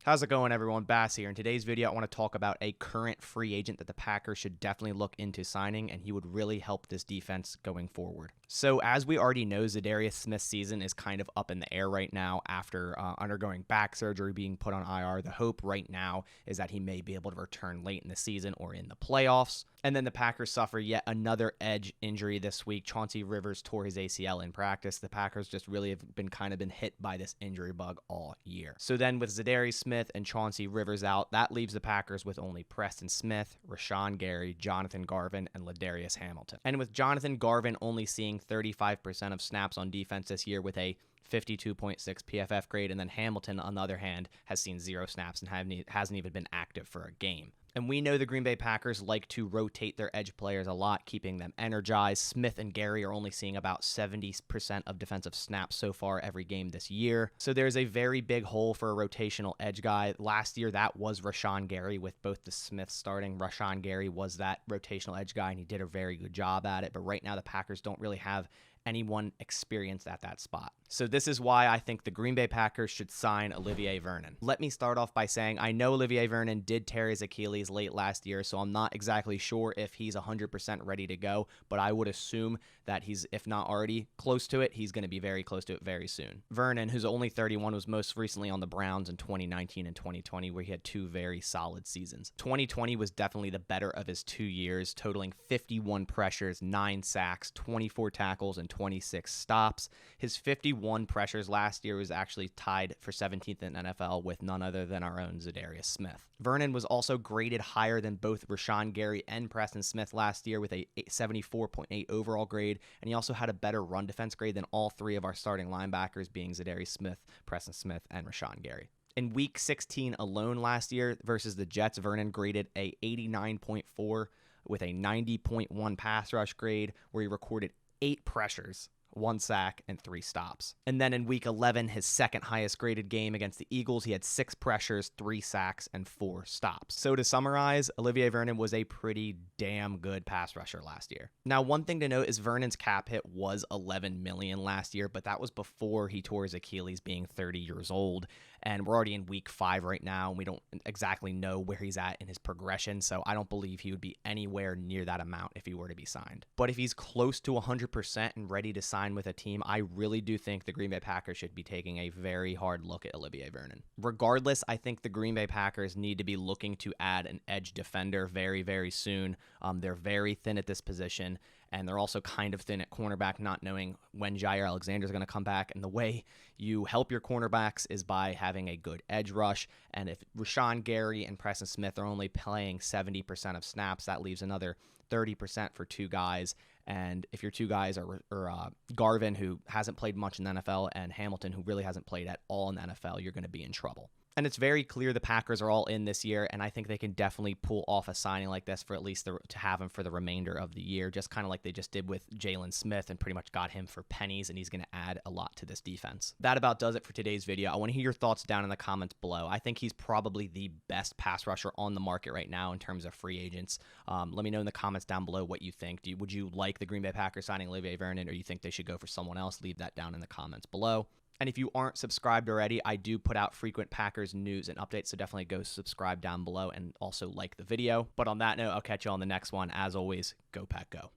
How's it going, everyone? Bass here. In today's video, I want to talk about a current free agent that the Packers should definitely look into signing, and he would really help this defense going forward. So, as we already know, Za'Darius Smith's season is kind of up in the air right now after undergoing back surgery, being put on IR. The hope right now is that he may be able to return late in the season or in the playoffs. And then the Packers suffer yet another edge injury this week. Chauncey Rivers tore his ACL in practice. The Packers just really have been hit by this injury bug all year. So then with Za'Darius Smith and Chauncey Rivers out, that leaves the Packers with only Preston Smith, Rashawn Gary, Jonathan Garvin, and Ladarius Hamilton. And with Jonathan Garvin only seeing 35% of snaps on defense this year with a 52.6 PFF grade, and then Hamilton, on the other hand, has seen 0 snaps and hasn't even been active for a game. And we know the Green Bay Packers like to rotate their edge players a lot, keeping them energized. Smith and Gary are only seeing about 70% of defensive snaps so far every game this year. So there's a very big hole for a rotational edge guy. Last year, that was Rashawn Gary with both the Smiths starting. Rashawn Gary was that rotational edge guy, and he did a very good job at it. But right now, the Packers don't really have anyone experienced at that spot. So this is why I think the Green Bay Packers should sign Olivier Vernon. Let me start off by saying I know Olivier Vernon did tear his Achilles late last year, so I'm not exactly sure if he's 100% ready to go, but I would assume that he's, if not already close to it, he's going to be very close to it very soon. Vernon, who's only 31, was most recently on the Browns in 2019 and 2020, where he had 2 very solid seasons. 2020 was definitely the better of his 2 years, totaling 51 pressures, 9 sacks, 24 tackles, and 26 stops. His 51 pressures last year was actually tied for 17th in NFL with none other than our own Za'Darius Smith. Vernon was also graded higher than both Rashawn Gary and Preston Smith last year with a 74.8 overall grade, and he also had a better run defense grade than all 3 of our starting linebackers, being Za'Darius Smith, Preston Smith, and Rashawn Gary. In Week 16 alone last year versus the Jets, Vernon graded a 89.4 with a 90.1 pass rush grade, where he recorded 8 pressures, 1 sack, and 3 stops. And then in Week 11, his second highest graded game against the Eagles, he had 6 pressures, 3 sacks, and 4 stops. So to summarize, Olivier Vernon was a pretty damn good pass rusher last year. Now, one thing to note is Vernon's cap hit was $11 million last year, but that was before he tore his Achilles, being 30 years old. And we're already in Week 5 right now, and we don't exactly know where he's at in his progression, so I don't believe he would be anywhere near that amount if he were to be signed. But if he's close to 100% and ready to sign with a team, I really do think the Green Bay Packers should be taking a very hard look at Olivier Vernon. Regardless, I think the Green Bay Packers need to be looking to add an edge defender very, very soon. They're very thin at this position, and they're also kind of thin at cornerback, not knowing when Jair Alexander is going to come back. And the way you help your cornerbacks is by having a good edge rush. And if Rashawn Gary and Preston Smith are only playing 70% of snaps, that leaves another 30% for 2 guys. And if your 2 guys are Garvin, who hasn't played much in the NFL, and Hamilton, who really hasn't played at all in the NFL, you're going to be in trouble. And it's very clear the Packers are all in this year, and I think they can definitely pull off a signing like this for at least to have him for the remainder of the year, just kind of like they just did with Jalen Smith and pretty much got him for pennies, and he's going to add a lot to this defense. That about does it for today's video. I want to hear your thoughts down in the comments below. I think he's probably the best pass rusher on the market right now in terms of free agents. Let me know in the comments down below what you think. Would you like the Green Bay Packers signing Olivier Vernon, or you think they should go for someone else? Leave that down in the comments below. And if you aren't subscribed already, I do put out frequent Packers news and updates, so definitely go subscribe down below and also like the video. But on that note, I'll catch you on the next one. As always, go Pack Go.